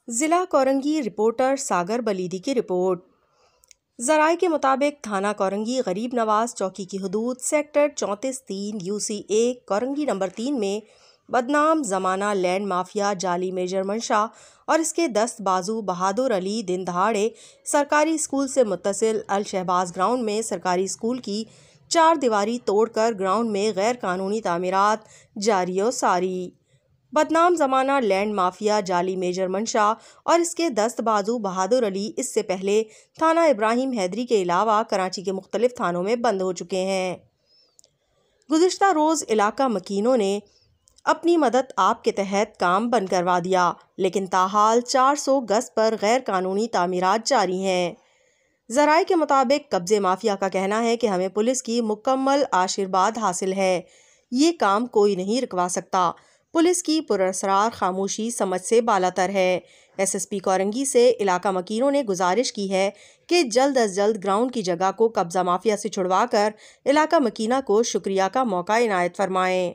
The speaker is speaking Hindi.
जिला कोरंगी रिपोर्टर सागर बलीदी की रिपोर्ट। जराये के मुताबिक थाना कोरंगी गरीब नवाज चौकी की हदूद सेक्टर 34-3 UC1 कोरंगी नंबर 3 में बदनाम जमाना लैंड माफिया जाली मेजर मंशा और इसके दस्त बाजू बहादुर अली दिन दहाड़े सरकारी स्कूल से मुत्तसिल अल शहबाज ग्राउंड में सरकारी स्कूल की 4 दीवारी तोड़कर ग्राउंड में गैर कानूनी तामीरात जारी और सारी। बदनाम जमाना लैंड माफिया जाली मेजर मंशा और इसके दस्त बाजू बहादुर अली इससे पहले थाना इब्राहिम हैदरी के अलावा कराची के मुख्तलिफ थानों में बंद हो चुके हैं। गुज़िश्ता रोज़ इलाका मकीनों ने अपनी मदद आप के तहत काम बंद करवा दिया, लेकिन ताहाल 400 गज पर गैर कानूनी तामीरात जारी हैं। जराये के मुताबिक कब्जे माफिया का कहना है कि हमें पुलिस की मुकम्मल आशीर्वाद हासिल है, ये काम कोई नहीं रुकवा सकता। पुलिस की पुरअसरार खामोशी समझ से बालातर है। SSP कोरंगी से इलाका मकीनों ने गुजारिश की है कि जल्द अज जल्द ग्राउंड की जगह को कब्जा माफिया से छुड़वाकर इलाका मकीना को शुक्रिया का मौका इनायत फरमाएं।